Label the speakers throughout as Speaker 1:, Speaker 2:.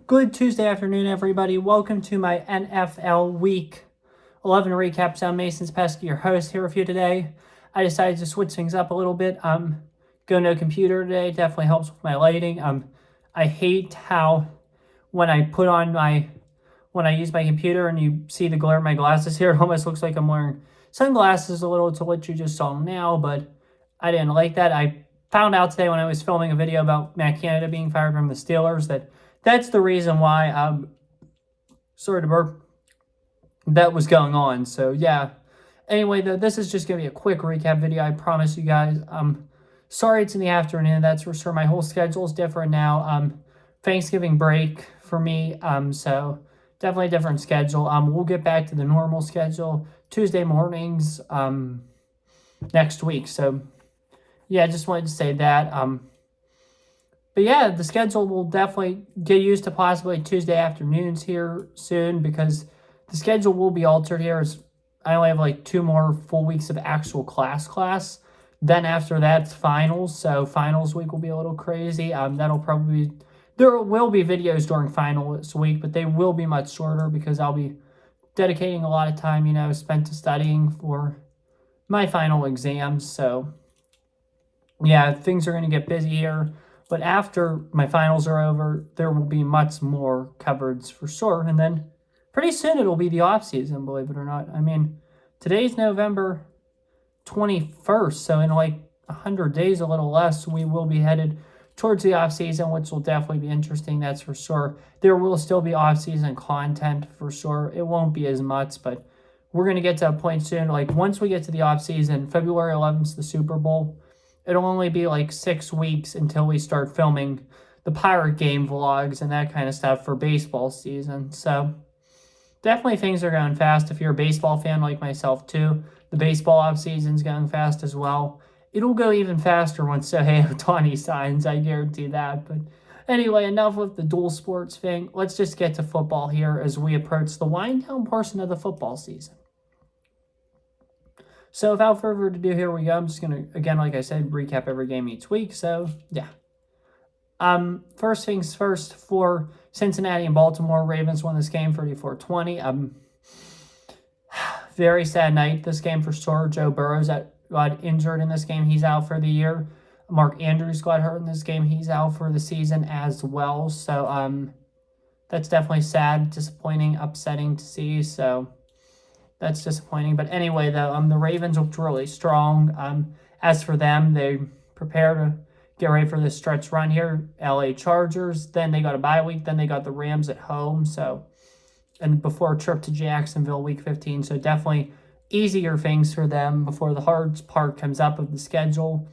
Speaker 1: Good Tuesday afternoon, everybody. Welcome to my NFL Week 11 recap. I'm Mason's Pesky, your host here with you today. I decided to switch things up a little bit. Go no computer today. Definitely helps with my lighting. I hate how when I use my computer and you see the glare of my glasses here, it almost looks like I'm wearing sunglasses a little to what you just saw now, but I didn't like that. I found out today when I was filming a video about Matt Canada being fired from the Steelers that's the reason why sorry to burp, that was going on. So yeah. Anyway, though, this is just gonna be a quick recap video. I promise you guys. Sorry it's in the afternoon. That's for sure. My whole schedule is different now. Thanksgiving break for me. So definitely a different schedule. We'll get back to the normal schedule Tuesday mornings next week. So yeah, I just wanted to say that. But yeah, the schedule will definitely get used to possibly Tuesday afternoons here soon because the schedule will be altered here. I only have like 2 more full weeks of actual class. Then after that, it's finals. So finals week will be a little crazy. That'll probably be, there will be videos during finals week, but they will be much shorter because I'll be dedicating a lot of time, spent to studying for my final exams. So yeah, things are going to get busy here. But after my finals are over, there will be much more coverage for sure. And then pretty soon it'll be the off season, believe it or not. I mean, today's November 21st. So in like 100 days, a little less, we will be headed towards the off season, which will definitely be interesting. That's for sure. There will still be off season content for sure. It won't be as much, but we're going to get to a point soon. Like once we get to the off season, February 11th is the Super Bowl. It'll only be like 6 weeks until we start filming the Pirate game vlogs and that kind of stuff for baseball season. So definitely things are going fast. If you're a baseball fan like myself too, the baseball off season's going fast as well. It'll go even faster once Shohei Ohtani signs, I guarantee that. But anyway, enough with the dual sports thing. Let's just get to football here as we approach the wind down portion of the football season. So without further ado, here we go. I'm just going to, again, like I said, recap every game each week. So, yeah. First things first, for Cincinnati and Baltimore, Ravens won this game 34-20. Very sad night this game for sure. Joe Burrow got injured in this game. He's out for the year. Mark Andrews got hurt in this game. He's out for the season as well. So that's definitely sad, disappointing, upsetting to see. So that's disappointing. But anyway, though, the Ravens looked really strong. As for them, they prepare to get ready for this stretch run here. LA Chargers, then they got a bye week, then they got the Rams at home. So, and before a trip to Jacksonville week 15. So definitely easier things for them before the hard part comes up of the schedule.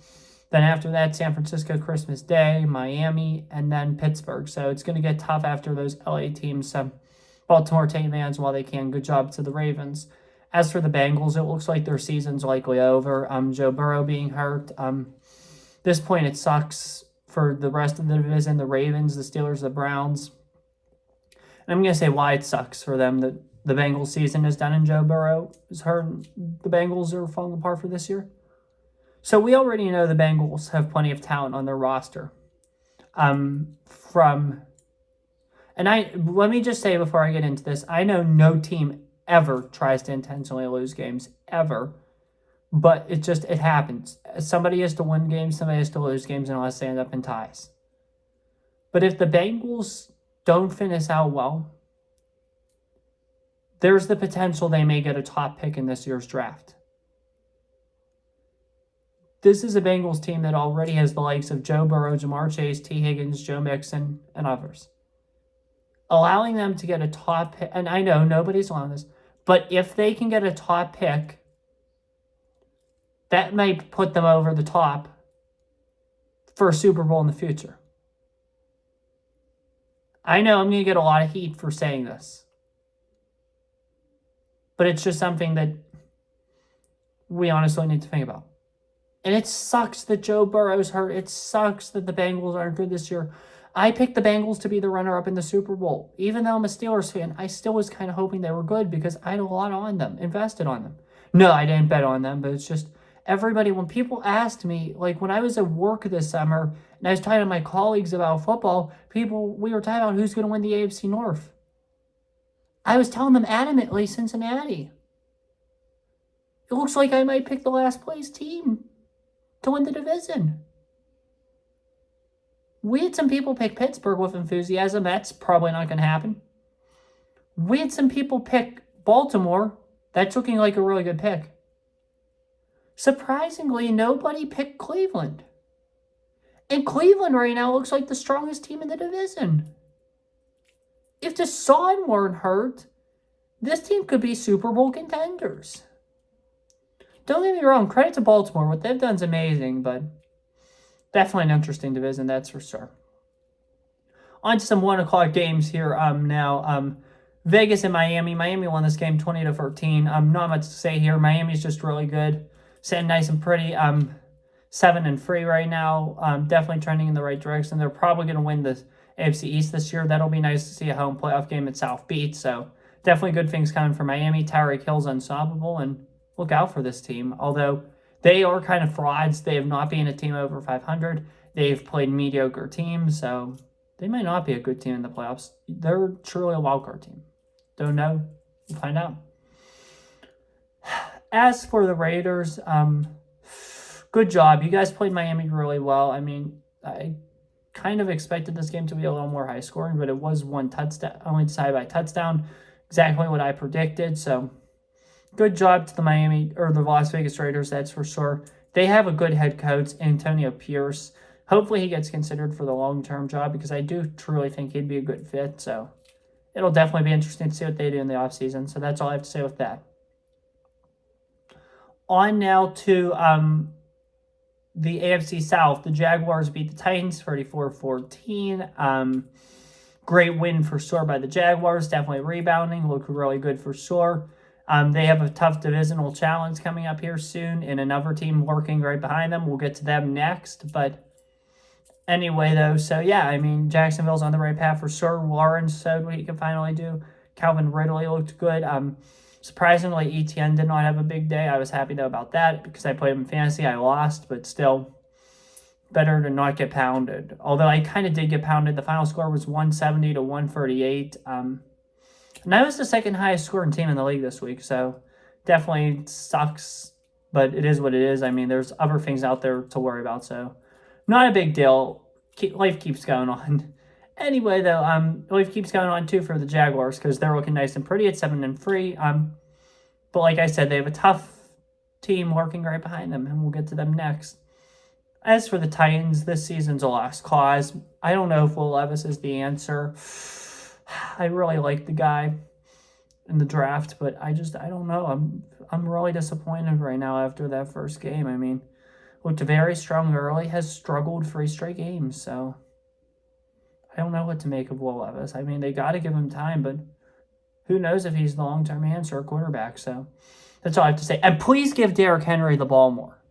Speaker 1: Then after that, San Francisco Christmas Day, Miami, and then Pittsburgh. So it's going to get tough after those LA teams. So Baltimore taking advantage while they can. Good job to the Ravens. As for the Bengals, it looks like their season's likely over. Joe Burrow being hurt. This point, it sucks for the rest of the division, the Ravens, the Steelers, the Browns. And I'm going to say why it sucks for them that the Bengals season is done and Joe Burrow is hurt and the Bengals are falling apart for this year. So we already know the Bengals have plenty of talent on their roster. Let me just say before I get into this, I know no team ever tries to intentionally lose games, ever. But it happens. Somebody has to win games, somebody has to lose games unless they end up in ties. But if the Bengals don't finish out well, there's the potential they may get a top pick in this year's draft. This is a Bengals team that already has the likes of Joe Burrow, Jamar Chase, T. Higgins, Joe Mixon, and others. Allowing them to get a top pick, and I know nobody's allowing this, but if they can get a top pick, that may put them over the top for a Super Bowl in the future. I know I'm going to get a lot of heat for saying this, but it's just something that we honestly need to think about. And it sucks that Joe Burrow's hurt. It sucks that the Bengals aren't good this year. I picked the Bengals to be the runner-up in the Super Bowl. Even though I'm a Steelers fan, I still was kind of hoping they were good because I had a lot on them, invested on them. No, I didn't bet on them, but it's just everybody, when people asked me, like when I was at work this summer and I was talking to my colleagues about football, we were talking about who's going to win the AFC North. I was telling them adamantly Cincinnati. It looks like I might pick the last place team to win the division. We had some people pick Pittsburgh with enthusiasm. That's probably not going to happen. We had some people pick Baltimore. That's looking like a really good pick. Surprisingly, nobody picked Cleveland. And Cleveland right now looks like the strongest team in the division. If Deshaun weren't hurt, this team could be Super Bowl contenders. Don't get me wrong, credit to Baltimore. What they've done is amazing, but definitely an interesting division, that's for sure. On to some 1 o'clock games here now. Vegas and Miami. Miami won this game 20-13. Not much to say here. Miami's just really good. Sitting nice and pretty. 7-3 right now. Definitely trending in the right direction. They're probably going to win the AFC East this year. That'll be nice to see a home playoff game at South Beach. So definitely good things coming for Miami. Tyreek Hill's unstoppable, and look out for this team. Although they are kind of frauds. They have not been a team over 500. They've played mediocre teams, so they might not be a good team in the playoffs. They're truly a wildcard team. Don't know. We'll find out. As for the Raiders, good job. You guys played Miami really well. I mean, I kind of expected this game to be a little more high scoring, but it was one touchdown, only decided by touchdown. Exactly what I predicted. So good job to the Las Vegas Raiders, that's for sure. They have a good head coach, Antonio Pierce. Hopefully he gets considered for the long-term job because I do truly think he'd be a good fit. So it'll definitely be interesting to see what they do in the offseason. So that's all I have to say with that. On now to the AFC South. The Jaguars beat the Titans 34-14. Great win for sure by the Jaguars. Definitely rebounding. Look really good for sure. They have a tough divisional challenge coming up here soon and another team working right behind them. We'll get to them next. But anyway, though, so yeah, I mean, Jacksonville's on the right path for sure. Lawrence showed what he could finally do. Calvin Ridley looked good. Surprisingly, ETN did not have a big day. I was happy, though, about that because I played him in fantasy. I lost, but still better to not get pounded. Although I kind of did get pounded. The final score was 170-138. And I was the second highest scoring team in the league this week, so definitely sucks, but it is what it is. I mean, there's other things out there to worry about, so not a big deal. Life keeps going on. Anyway, though, life keeps going on, too, for the Jaguars because they're looking nice and pretty at 7-3. But like I said, they have a tough team working right behind them, and we'll get to them next. As for the Titans, this season's a lost cause. I don't know if Will Levis is the answer. I really like the guy in the draft, but I don't know. I'm really disappointed right now after that first game. I mean, looked very strong early, has struggled 3 straight games, so I don't know what to make of Will Levis. I mean, they got to give him time, but who knows if he's the long-term answer or quarterback, so that's all I have to say. And please give Derrick Henry the ball more.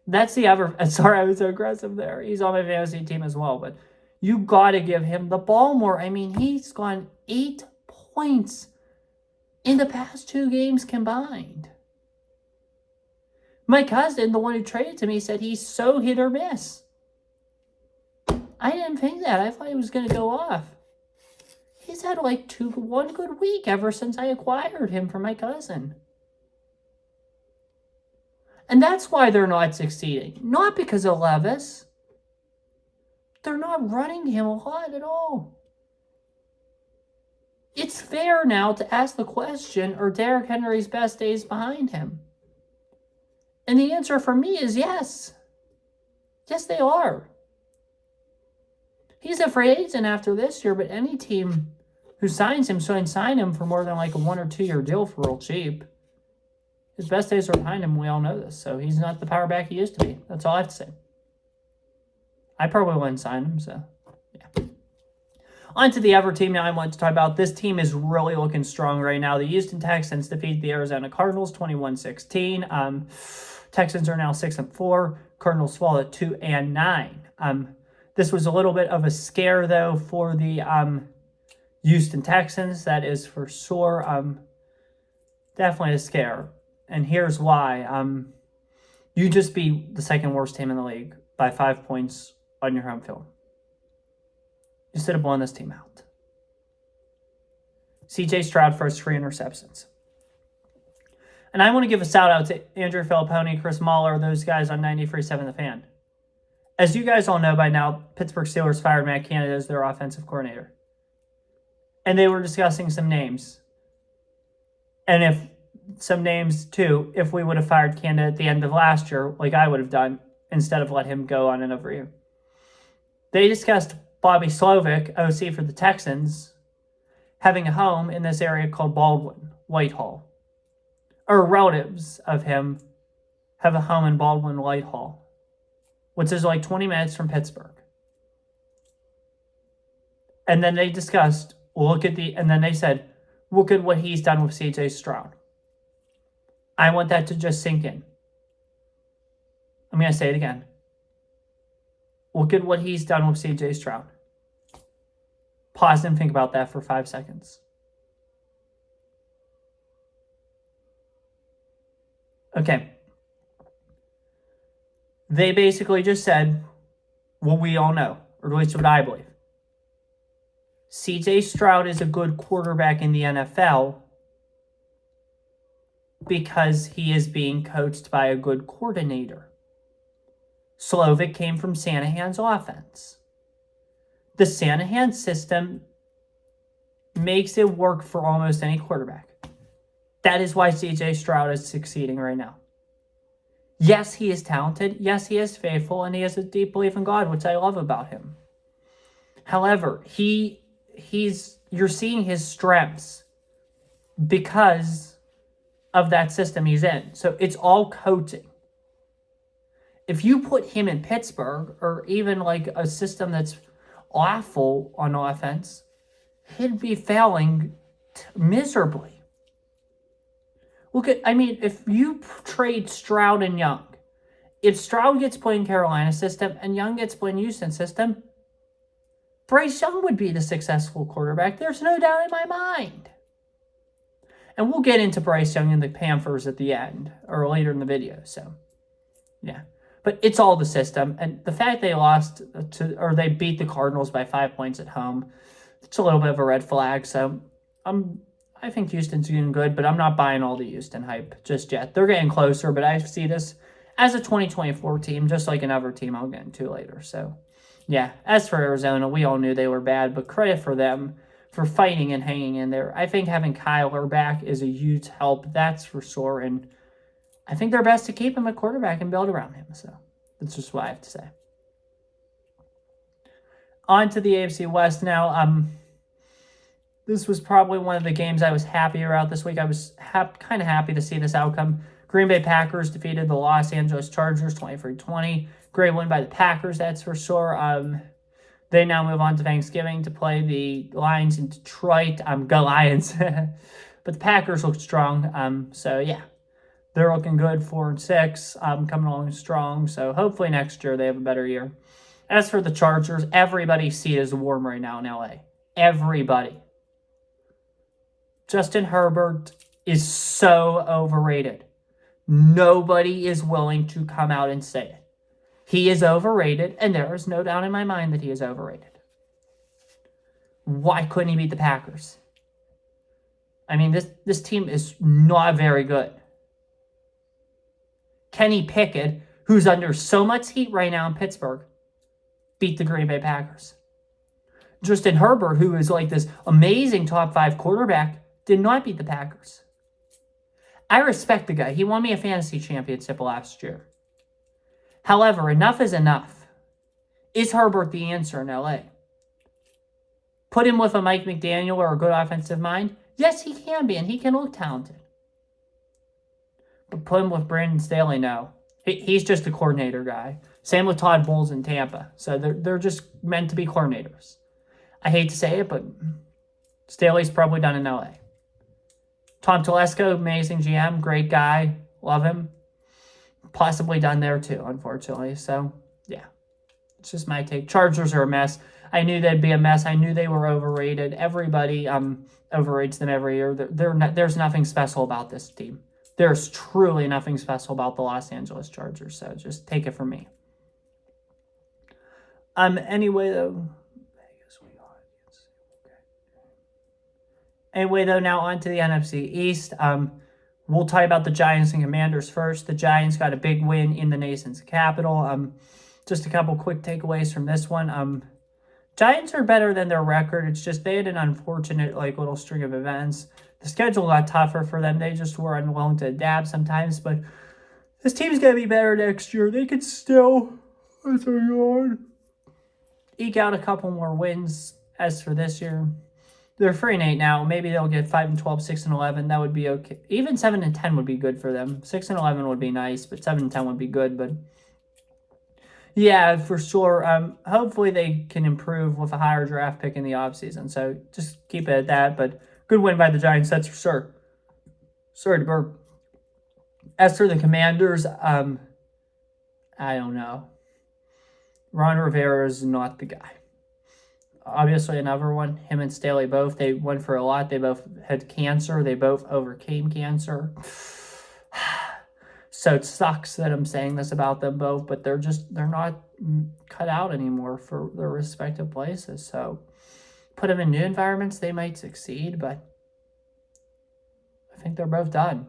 Speaker 1: That's the other... Sorry, I was so aggressive there. He's on my fantasy team as well, but you got to give him the ball more. I mean, he's gone 8 points in the past 2 games combined. My cousin, the one who traded to me, said he's so hit or miss. I didn't think that. I thought he was going to go off. He's had like 1 good week ever since I acquired him from my cousin. And that's why they're not succeeding. Not because of Levis. They're not running him a lot at all. It's fair now to ask the question, are Derrick Henry's best days behind him? And the answer for me is yes. Yes, they are. He's a free agent after this year, but any team who signs him shouldn't sign him for more than like a 1 or 2 year deal for real cheap. His best days are behind him. We all know this. So he's not the power back he used to be. That's all I have to say. I probably wouldn't sign him, so yeah. On to the other team now I want to talk about. This team is really looking strong right now. The Houston Texans defeat the Arizona Cardinals 21-16. Texans are now 6-4. Cardinals fall at 2-9. This was a little bit of a scare, though, for the Houston Texans. That is for sure. Definitely a scare. And here's why. You just be the second worst team in the league by 5 points on your home field. You should have blown this team out. CJ Stroud first 3 interceptions. And I want to give a shout out to Andrew Filipponi, Chris Mahler, those guys on 93.7 The Fan. As you guys all know by now, Pittsburgh Steelers fired Matt Canada as their offensive coordinator. And they were discussing some names. And if we would have fired Canada at the end of last year, like I would have done, instead of let him go on another year. They discussed Bobby Slovic, OC for the Texans, having a home in this area called Baldwin, Whitehall. Or relatives of him have a home in Baldwin, Whitehall, which is like 20 minutes from Pittsburgh. And then they discussed, and then they said, look at what he's done with CJ Stroud. I want that to just sink in. I'm going to say it again. Look at what he's done with CJ Stroud. Pause and think about that for 5 seconds. Okay. They basically just said what we all know, or at least what I believe. CJ Stroud is a good quarterback in the NFL because he is being coached by a good coordinator. Slovic came from Shanahan's offense. The Shanahan system makes it work for almost any quarterback. That is why CJ Stroud is succeeding right now. Yes, he is talented. Yes, he is faithful, and he has a deep belief in God, which I love about him. However, you're seeing his strengths because of that system he's in. So it's all coaching. If you put him in Pittsburgh, or even like a system that's awful on offense, he'd be failing miserably. If you trade Stroud and Young, if Stroud gets put in Carolina's system and Young gets put in Houston's system, Bryce Young would be the successful quarterback. There's no doubt in my mind. And we'll get into Bryce Young and the Panthers at the end, or later in the video, so, yeah. But it's all the system, and the fact they they beat the Cardinals by 5 points at home, it's a little bit of a red flag, so I think Houston's doing good, but I'm not buying all the Houston hype just yet. They're getting closer, but I see this as a 2024 team, just like another team I'll get into later. So, yeah, as for Arizona, we all knew they were bad, but credit for them for fighting and hanging in there. I think having Kyler back is a huge help, that's for sure, and I think they're best to keep him at quarterback and build around him. So, that's just what I have to say. On to the AFC West now. This was probably one of the games I was happier about this week. I was kind of happy to see this outcome. Green Bay Packers defeated the Los Angeles Chargers 23-20. Great win by the Packers, that's for sure. They now move on to Thanksgiving to play the Lions in Detroit. Go Lions. But the Packers look strong. So, yeah, they're looking good, 4-6, coming along strong. So, hopefully next year they have a better year. As for the Chargers, everybody's seat is warm right now in LA. Everybody. Justin Herbert is so overrated. Nobody is willing to come out and say it. He is overrated, and there is no doubt in my mind that he is overrated. Why couldn't he beat the Packers? I mean, this team is not very good. Kenny Pickett, who's under so much heat right now in Pittsburgh, beat the Green Bay Packers. Justin Herbert, who is like this amazing top 5 quarterback, did not beat the Packers. I respect the guy. He won me a fantasy championship last year. However, enough is enough. Is Herbert the answer in LA? Put him with a Mike McDaniel or a good offensive mind? Yes, he can be, and he can look talented. But put him with Brandon Staley? No. He's just a coordinator guy. Same with Todd Bowles in Tampa. So they're just meant to be coordinators. I hate to say it, but Staley's probably done in LA. Tom Telesco, amazing GM, great guy, love him. Possibly done there too, unfortunately. So, yeah, it's just my take. Chargers are a mess. I knew they'd be a mess. I knew they were overrated. Everybody overrates them every year. There's nothing special about this team. there's truly nothing special about the Los Angeles Chargers. So just take it from me. Anyway, though. Now on to the NFC East. We'll talk about the Giants and Commanders first. The Giants got a big win in the nation's capital. Just a couple quick takeaways from this one. Giants are better than their record. It's just they had an unfortunate little string of events. The schedule got tougher for them. They just were unwilling to adapt sometimes. But this team's going to be better next year. They could still eke out a couple more wins. As for this year, they're 3-8 now. Maybe they'll get 5-12, 6-11. That would be okay. Even 7-10 would be good for them. 6-11 would be nice, but 7-10 would be good. But yeah, for sure. Hopefully they can improve with a higher draft pick in the offseason. So just keep it at that. But good win by the Giants, that's for sure. Sorry to burp. As for the Commanders, I don't know. Ron Rivera is not the guy. Obviously, another one. Him and Staley both. They went for a lot. They both had cancer. They both overcame cancer. So it sucks that I'm saying this about them both, but they're not cut out anymore for their respective places. So put them in new environments, they might succeed, but I think they're both done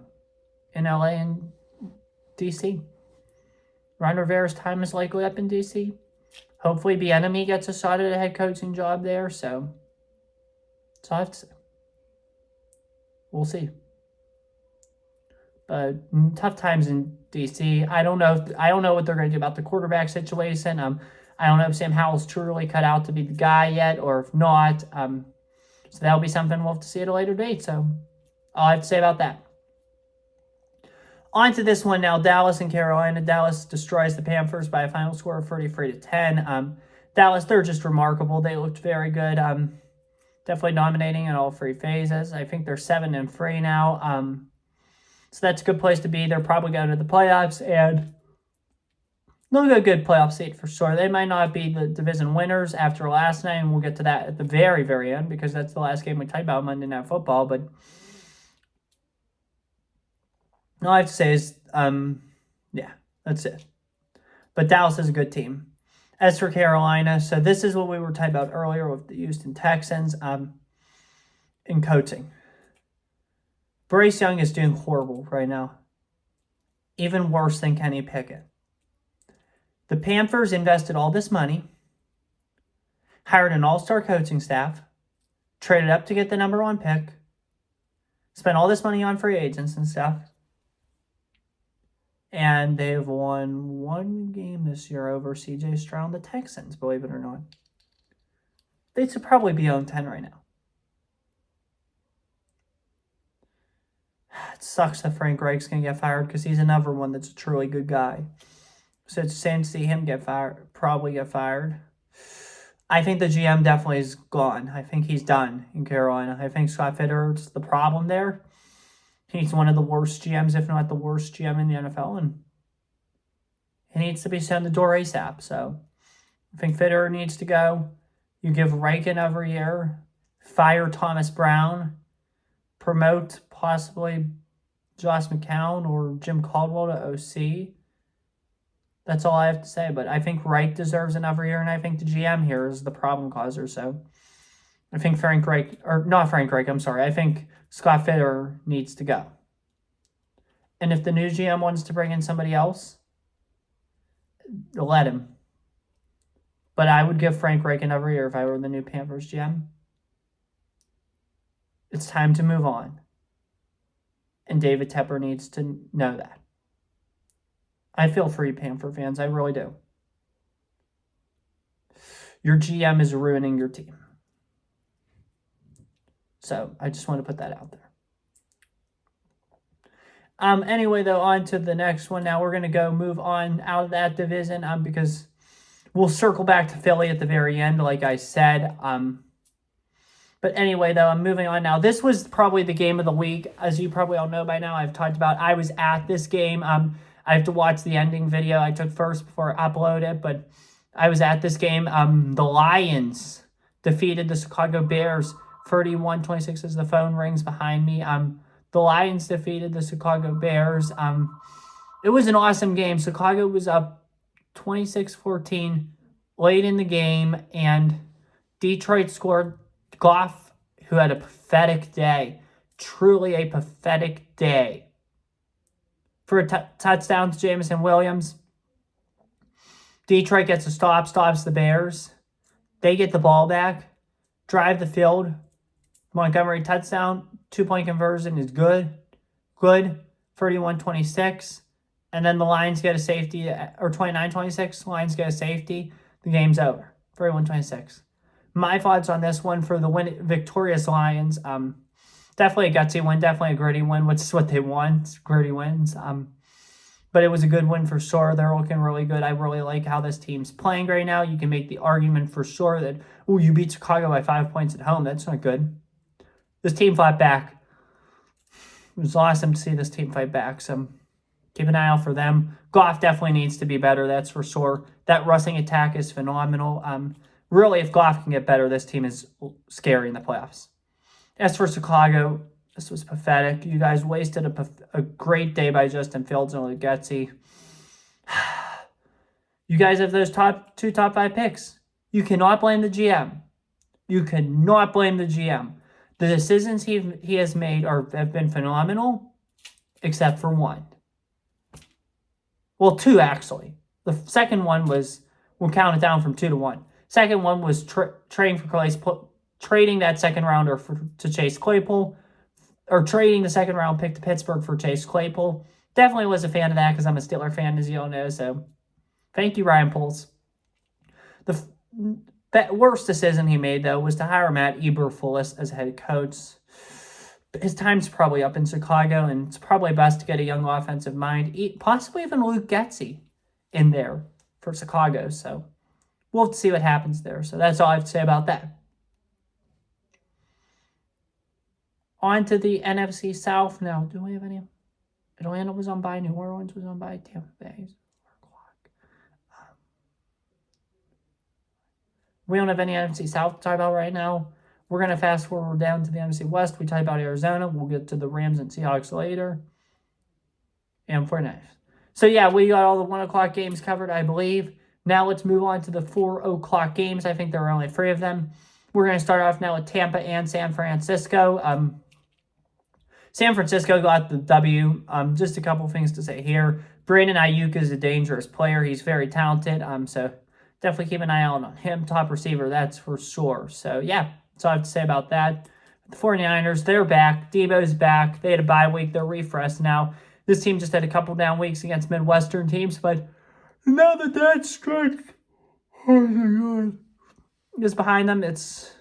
Speaker 1: in LA and DC. Ron Rivera's time is likely up in DC. Hopefully Bieniemy gets a shot at a head coaching job there, so that's all I have to say. We'll see. But tough times in DC. I don't know what they're going to do about the quarterback situation. I don't know if Sam Howell's truly cut out to be the guy yet, or if not. So that'll be something we'll have to see at a later date. So all I have to say about that. On to this one now. Dallas and Carolina. Dallas destroys the Panthers by a final score of 33-10. Dallas, they're just remarkable. They looked very good. Definitely dominating in all three phases. I think they're 7-3 now. So that's a good place to be. They're probably going to the playoffs, and they'll get a good playoff seat for sure. They might not be the division winners after last night, and we'll get to that at the very, very end because that's the last game we talk about Monday Night Football. But all I have to say is, yeah, that's it. But Dallas is a good team. As for Carolina, so this is what we were talking about earlier with the Houston Texans in coaching. Bryce Young is doing horrible right now. Even worse than Kenny Pickett. The Panthers invested all this money, hired an all-star coaching staff, traded up to get the number 1 pick, spent all this money on free agents and stuff, and they've won 1 game this year over C.J. Stroud and the Texans, believe it or not. They should probably be 0-10 right now. It sucks that Frank Reich's going to get fired because he's another one that's a truly good guy. So it's sad to see him probably get fired. I think the GM definitely is gone. I think he's done in Carolina. I think Scott Fitter's the problem there. He's one of the worst GMs, if not the worst GM in the NFL, and he needs to be sent the door ASAP. So I think Fitter needs to go. You give Reich another year, fire Thomas Brown, promote possibly Josh McCown or Jim Caldwell to OC. That's all I have to say. But I think Reich deserves another year, and I think the GM here is the problem causer. So I think I think Scott Fitter needs to go. And if the new GM wants to bring in somebody else, let him. But I would give Frank Reich another year if I were the new Panthers GM. It's time to move on. And David Tepper needs to know that. I feel for you, Panther fans. I really do. Your GM is ruining your team. So I just want to put that out there. Anyway, though, on to the next one. Now we're going to move on out of that division because we'll circle back to Philly at the very end, like I said. But anyway, though, I'm moving on now. This was probably the game of the week. As you probably all know by now, I've talked about I was at this game. I have to watch the ending video I took first before I upload it, but I was at this game. The Lions defeated the Chicago Bears 31-26 as the phone rings behind me. The Lions defeated the Chicago Bears. It was an awesome game. Chicago was up 26-14 late in the game, and Detroit scored. Goff, who had a pathetic day, truly a pathetic day. For a touchdown to Jameson Williams. Detroit gets a stop, stops the Bears. They get the ball back, drive the field. Montgomery touchdown, 2-point conversion is good. Good, 31-26. And then the Lions get a safety, or 29-26. Lions get a safety. The game's over, 31-26. My thoughts on this one for the victorious Lions, definitely a gutsy win, definitely a gritty win, which is what they want, gritty wins. But it was a good win for sure. They're looking really good. I really like how this team's playing right now. You can make the argument for sure that, oh, you beat Chicago by 5 points at home. That's not good. This team fought back. It was awesome to see this team fight back. So keep an eye out for them. Goff definitely needs to be better, that's for sure. That rushing attack is phenomenal. Really, if Goff can get better, this team is scary in the playoffs. As for Chicago, this was pathetic. You guys wasted a great day by Justin Fields and Luke Getsy. You guys have those top 5 picks. You cannot blame the GM. You cannot blame the GM. The decisions he has made have been phenomenal, except for one. Well, 2 actually. The second one was, we'll count it down from 2 to 1. Second one was trading that second rounder to Chase Claypool, or trading the second round pick to Pittsburgh for Chase Claypool. Definitely was a fan of that because I'm a Steeler fan, as you all know. So thank you, Ryan Poles. The worst decision he made, though, was to hire Matt Eberflus as head coach. His time's probably up in Chicago, and it's probably best to get a young offensive mind, possibly even Luke Getsy in there for Chicago. So we'll have to see what happens there. So that's all I have to say about that. On to the NFC South now. Do we have any? Atlanta was on by. New Orleans was on by. Tampa Bay. We don't have any NFC South to talk about right now. We're going to fast forward down to the NFC West. We talk about Arizona. We'll get to the Rams and Seahawks later. And 49ers. So, yeah, we got all the 1 o'clock games covered, I believe. Now let's move on to the 4 o'clock games. I think there are only 3 of them. We're going to start off now with Tampa and San Francisco. San Francisco got the W. Just a couple things to say here. Brandon Ayuk is a dangerous player. He's very talented. So definitely keep an eye out on him. Top receiver, that's for sure. So, yeah, that's all I have to say about that. The 49ers, they're back. Debo's back. They had a bye week. They're refreshed now. This team just had a couple down weeks against Midwestern teams, but now that stretch is behind them, it's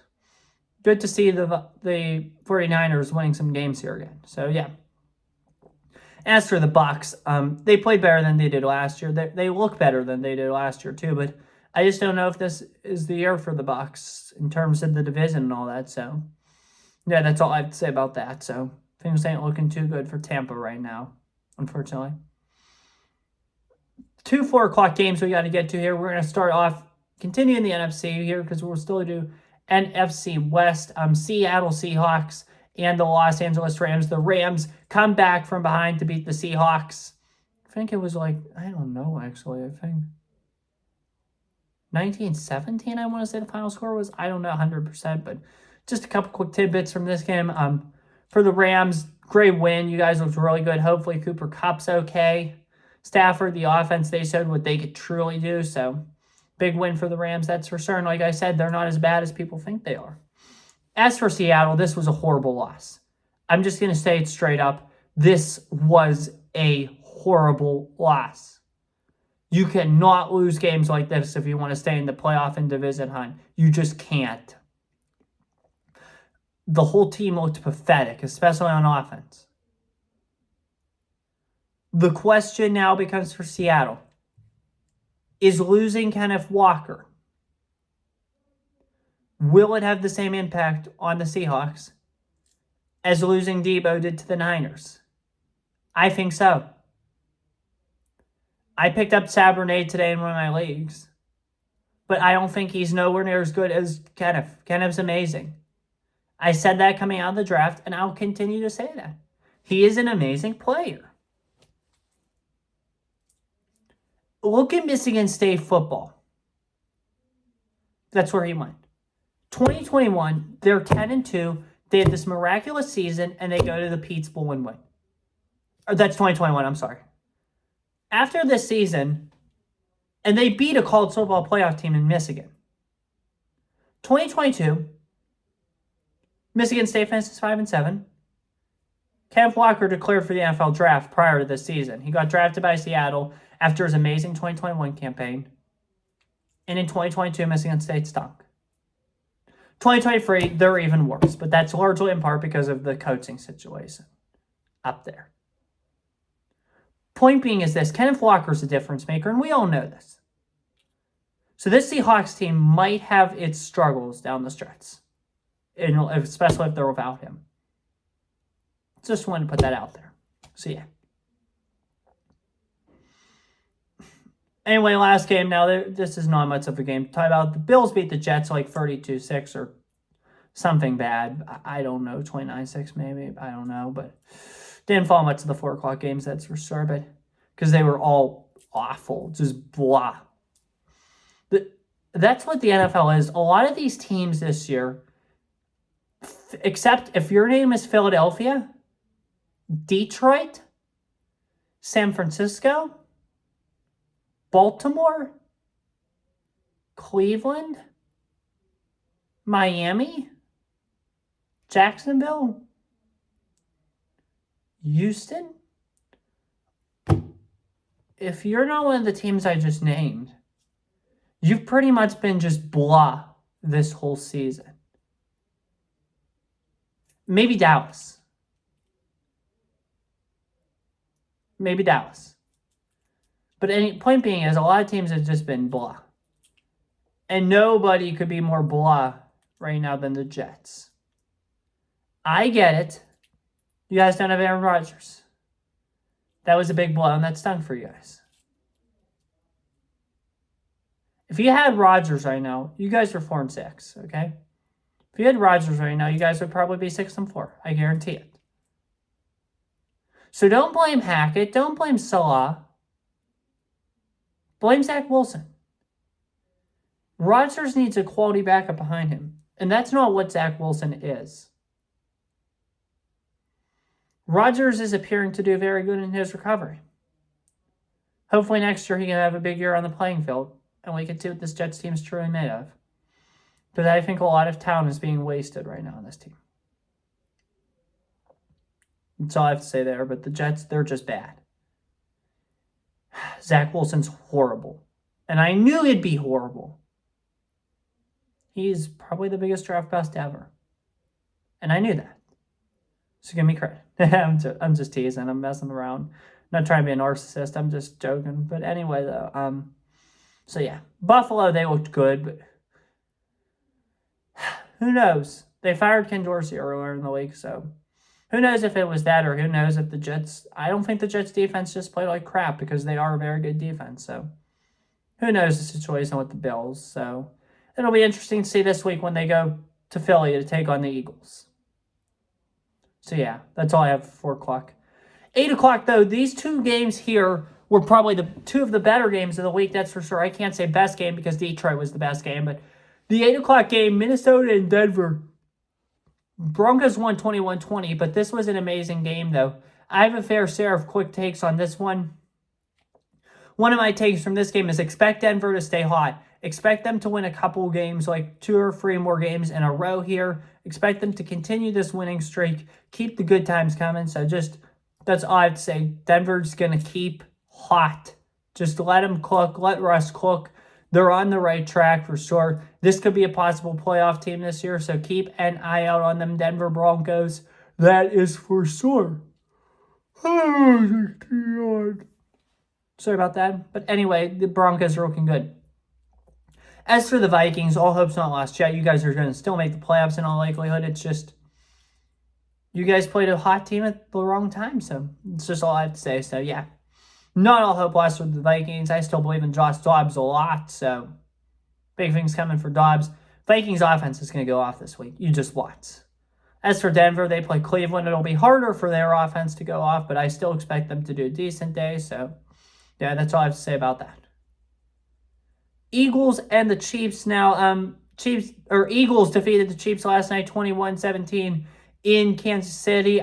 Speaker 1: good to see the 49ers winning some games here again. So, yeah. As for the Bucs, they played better than they did last year. They look better than they did last year, too, but I just don't know if this is the year for the Bucs in terms of the division and all that. So, yeah, that's all I have to say about that. So, things ain't looking too good for Tampa right now, unfortunately. 2 4 o'clock games we got to get to here. We're going to start off, continuing the NFC here because we'll still do NFC West. Seattle Seahawks and the Los Angeles Rams. The Rams come back from behind to beat the Seahawks. I think it was I don't know, actually. I think 1917, I want to say the final score was. I don't know 100%, but just a couple quick tidbits from this game. For the Rams, great win. You guys looked really good. Hopefully Cooper Kupp's okay. Stafford, the offense, they showed what they could truly do. So, big win for the Rams, that's for certain. Like I said, they're not as bad as people think they are. As for Seattle, this was a horrible loss. I'm just going to say it straight up. This was a horrible loss. You cannot lose games like this if you want to stay in the playoff and division hunt. You just can't. The whole team looked pathetic, especially on offense. The question now becomes for Seattle. Is losing Kenneth Walker, will it have the same impact on the Seahawks as losing Debo did to the Niners? I think so. I picked up Sabernet today in one of my leagues, but I don't think he's nowhere near as good as Kenneth. Kenneth's amazing. I said that coming out of the draft, and I'll continue to say that. He is an amazing player. Look at Michigan State football. That's where he went. 2021, they're 10-2. They had this miraculous season, and they go to the Pete's Bowl and win. Or that's 2021, I'm sorry. After this season, and they beat a college football playoff team in Michigan. 2022, Michigan State finishes 5-7. Kenneth Walker declared for the NFL draft prior to this season. He got drafted by Seattle after his amazing 2021 campaign. And in 2022, Michigan State stunk. 2023, they're even worse, but that's largely in part because of the coaching situation up there. Point being is this, Kenneth Walker's a difference maker, and we all know this. So this Seahawks team might have its struggles down the stretch, especially if they're without him. Just wanted to put that out there. So, yeah. Anyway, last game. Now, this is not much of a game to talk about. The Bills beat the Jets like 32-6 or something bad. I don't know, 29-6 maybe. I don't know, but didn't fall much of the 4 o'clock games, that's for sure. But because they were all awful, just blah. That's what the NFL is. A lot of these teams this year, except if your name is Philadelphia, Detroit, San Francisco, Baltimore, Cleveland, Miami, Jacksonville, Houston. If you're not one of the teams I just named, you've pretty much been just blah this whole season. Maybe Dallas. Maybe Dallas. But point being is a lot of teams have just been blah. And nobody could be more blah right now than the Jets. I get it. You guys don't have Aaron Rodgers. That was a big blow, and that stung for you guys. If you had Rodgers right now, you guys are 4-6, okay? If you had Rodgers right now, you guys would probably be 6-4. I guarantee it. So don't blame Hackett. Don't blame Salah. Blame Zach Wilson. Rodgers needs a quality backup behind him, and that's not what Zach Wilson is. Rodgers is appearing to do very good in his recovery. Hopefully next year he can have a big year on the playing field, and we can see what this Jets team is truly made of. But I think a lot of talent is being wasted right now on this team. That's all I have to say there, but the Jets, they're just bad. Zach Wilson's horrible. And I knew he'd be horrible. He's probably the biggest draft bust ever. And I knew that. So give me credit. I'm just teasing. I'm messing around. I'm not trying to be a narcissist. I'm just joking. But anyway, though. So yeah. Buffalo, they looked good, but who knows? They fired Ken Dorsey earlier in the week, so who knows if it was that, or who knows if the Jets... I don't think the Jets defense just played like crap, because they are a very good defense, so who knows the situation with the Bills. So it'll be interesting to see this week when they go to Philly to take on the Eagles. So yeah, that's all I have for 4 o'clock. 8 o'clock, though, these 2 games here were probably the 2 of the better games of the week, that's for sure. I can't say best game because Detroit was the best game, but the 8 o'clock game, Minnesota and Denver. Broncos won 21-20, but this was an amazing game, though. I have a fair share of quick takes on this one. One of my takes from this game is expect Denver to stay hot. Expect them to win a couple games, like 2 or 3 more games in a row here. Expect them to continue this winning streak. Keep the good times coming. So that's all I have to say. Denver's going to keep hot. Just let them cook. Let Russ cook. They're on the right track for sure. This could be a possible playoff team this year, so keep an eye out on them Denver Broncos. That is for sure. Oh, God. Sorry about that. But anyway, the Broncos are looking good. As for the Vikings, all hope's not lost yet. You guys are going to still make the playoffs in all likelihood. It's just you guys played a hot team at the wrong time, so it's just all I have to say. So, yeah. Not all hope lost with the Vikings. I still believe in Josh Dobbs a lot, so big things coming for Dobbs. Vikings offense is going to go off this week. You just watch. As for Denver, they play Cleveland. It'll be harder for their offense to go off, but I still expect them to do a decent day. So, yeah, that's all I have to say about that. Eagles and the Chiefs now. Eagles defeated the Chiefs last night 21-17 in Kansas City.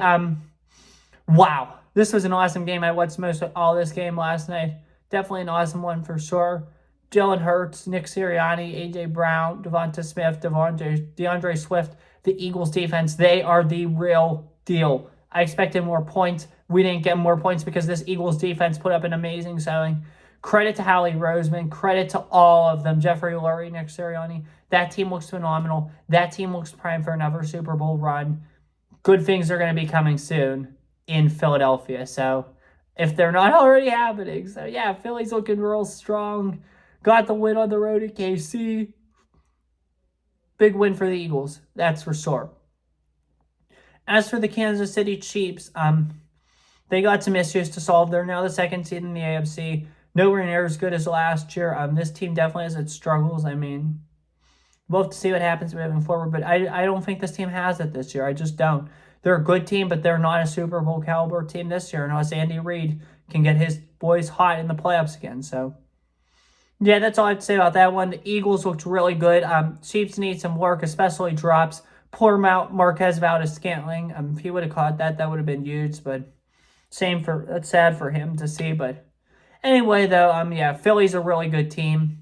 Speaker 1: Wow. This was an awesome game. I watched most of all this game last night. Definitely an awesome one for sure. Jalen Hurts, Nick Sirianni, A.J. Brown, Devonta Smith, DeAndre Swift, the Eagles defense, they are the real deal. I expected more points. We didn't get more points because this Eagles defense put up an amazing showing. Credit to Howie Roseman. Credit to all of them. Jeffrey Lurie, Nick Sirianni. That team looks phenomenal. That team looks primed for another Super Bowl run. Good things are going to be coming soon in Philadelphia. So, if they're not already happening. So, yeah, Philly's looking real strong. Got the win on the road at KC. Big win for the Eagles. That's for sure. As for the Kansas City Chiefs, they got some issues to solve. They're now the second seed in the AFC. Nowhere near as good as last year. This team definitely has its struggles. I mean, we'll have to see what happens moving forward. But I don't think this team has it this year. I just don't. They're a good team, but they're not a Super Bowl caliber team this year. Unless Andy Reid can get his boys hot in the playoffs again. So, yeah, that's all I have to say about that one. The Eagles looked really good. Chiefs need some work, especially drops. Poor Marquez Valdes-Scantling. If he would have caught that, that would have been huge. But that's sad for him to see. But anyway, though, yeah, Philly's a really good team.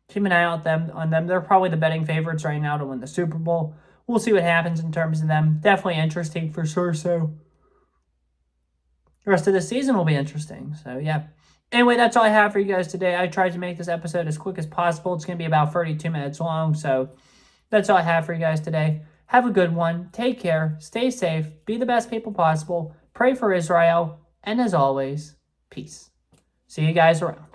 Speaker 1: Keep an eye out on them. They're probably the betting favorites right now to win the Super Bowl. We'll see what happens in terms of them. Definitely interesting for sure. So the rest of the season will be interesting. So, yeah. Anyway, that's all I have for you guys today. I tried to make this episode as quick as possible. It's going to be about 32 minutes long. So that's all I have for you guys today. Have a good one. Take care. Stay safe. Be the best people possible. Pray for Israel. And as always, peace. See you guys around.